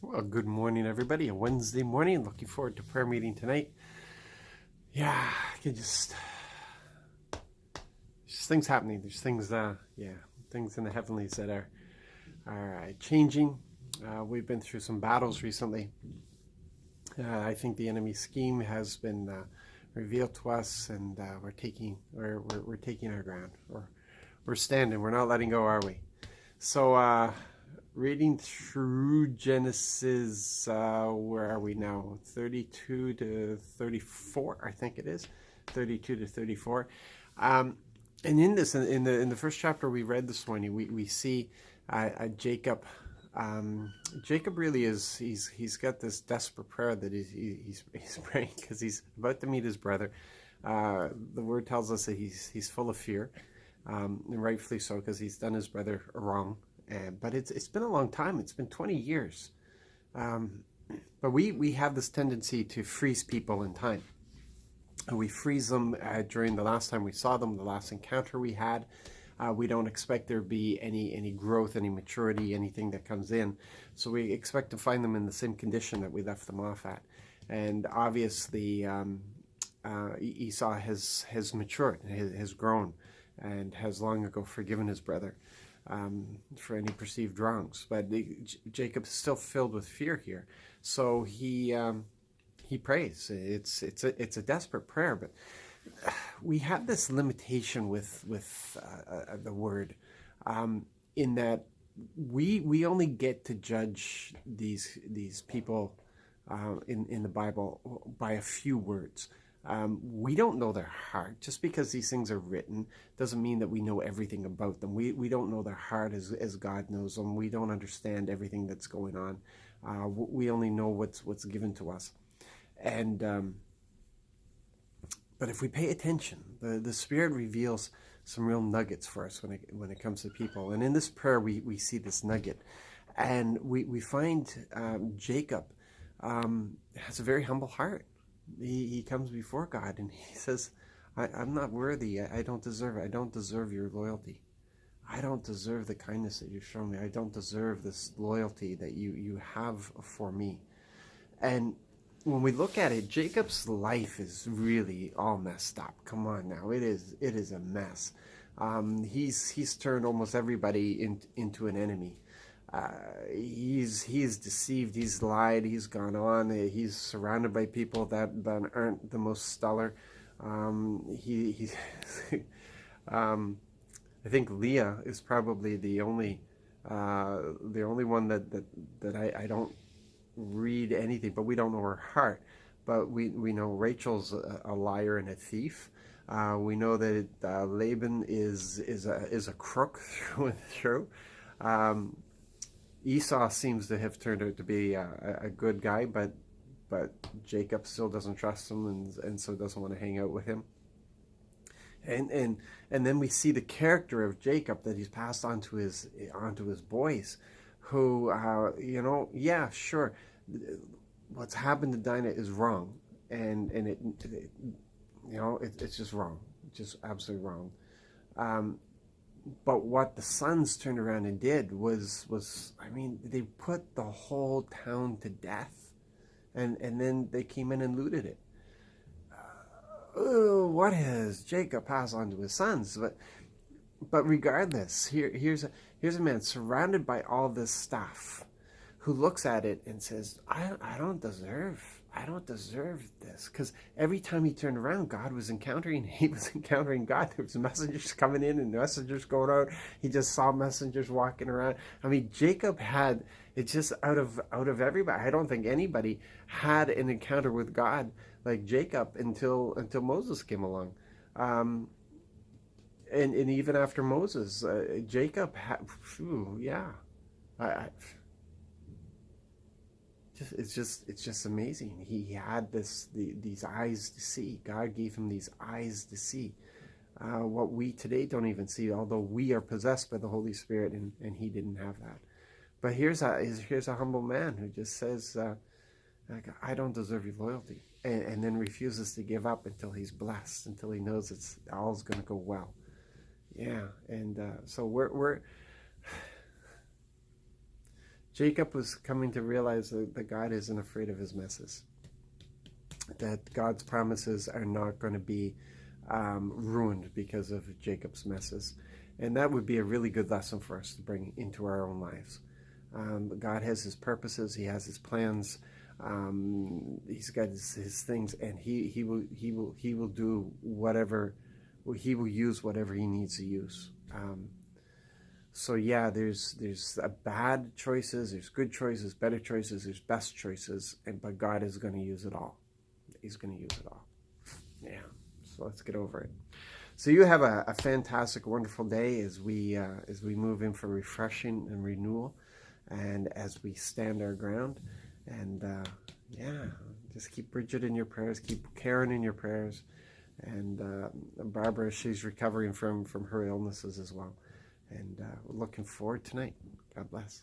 Well, good morning, everybody. A Wednesday morning. Looking forward to prayer meeting tonight. Yeah, I can just things happening. There's things, things in the heavenlies that are changing. We've been through some battles recently. I think the enemy scheme has been revealed to us, and we're taking our ground. We're standing. We're not letting go, are we? So, reading through Genesis, where are we now? 32 to 34, I think it is. 32 to 34. And in the first chapter we read this morning, we see Jacob. Jacob really he's got this desperate prayer that he's praying because he's about to meet his brother. The word tells us that he's full of fear, and rightfully so, because he's done his brother wrong. But it's been a long time. It's been 20 years. But we have this tendency to freeze people in time. And we freeze them during the last time we saw them, the last encounter we had. We don't expect there to be any growth, any maturity, anything that comes in. So we expect to find them in the same condition that we left them off at. And obviously, Esau has matured, has grown, and has long ago forgiven his brother for any perceived wrongs. But Jacob is still filled with fear here. So he prays. It's a desperate prayer, but we have this limitation with the word, in that we only get to judge these people in the Bible by a few words. We don't know their heart. Just because these things are written doesn't mean that we know everything about them. We don't know their heart as God knows them. We don't understand everything that's going on. We only know what's given to us. And but if we pay attention, the Spirit reveals some real nuggets for us when it comes to people. And in this prayer, we see this nugget. And we find Jacob has a very humble heart. He comes before God and he says, I'm not worthy. I don't deserve it. I don't deserve your loyalty. I don't deserve the kindness that you've shown me. I don't deserve this loyalty that you have for me. And when we look at it, Jacob's life is really all messed up. Come on now, it is a mess. He's turned almost everybody into an enemy. He's deceived, he's lied, he's gone on, he's surrounded by people that aren't the most stellar. He I think Leah is probably the only one that I don't read anything, but we don't know her heart. But we know Rachel's a liar and a thief. We know that Laban is a crook through and through. Esau seems to have turned out to be a good guy, but Jacob still doesn't trust him, and so doesn't want to hang out with him. And then we see the character of Jacob that he's passed on to his boys, who yeah, sure, what's happened to Dinah is wrong, and it's just wrong, just absolutely wrong. But what the sons turned around and did was I mean, they put the whole town to death, and then they came in and looted it. What has Jacob passed on to his sons? But regardless, here's a man surrounded by all this stuff, who looks at it and says, I don't deserve this. Because every time he turned around, God was encountering, he was encountering God. There was messengers coming in and messengers going out. He just saw messengers walking around. I mean, Jacob had, it's just out of everybody. I don't think anybody had an encounter with God like Jacob until Moses came along. And even after Moses, Jacob had, yeah. It's just amazing. He had these eyes to see. God gave him these eyes to see what we today don't even see, although we are possessed by the Holy Spirit, and he didn't have that. But here's a humble man who just says, I don't deserve your loyalty, and then refuses to give up until he's blessed, until he knows it's all's going to go well. Yeah, and so we're Jacob was coming to realize that God isn't afraid of his messes, that God's promises are not going to be ruined because of Jacob's messes. And that would be a really good lesson for us to bring into our own lives. God has his purposes, he has his plans, he's got his things, and he will do whatever, he will use whatever he needs to use. So yeah, there's bad choices, there's good choices, better choices, there's best choices, but God is going to use it all. He's going to use it all. Yeah. So let's get over it. So you have a fantastic, wonderful day as we move in for refreshing and renewal, and as we stand our ground. And yeah, just keep Bridget in your prayers, keep Karen in your prayers, and Barbara, she's recovering from her illnesses as well. And we're looking forward tonight. God bless.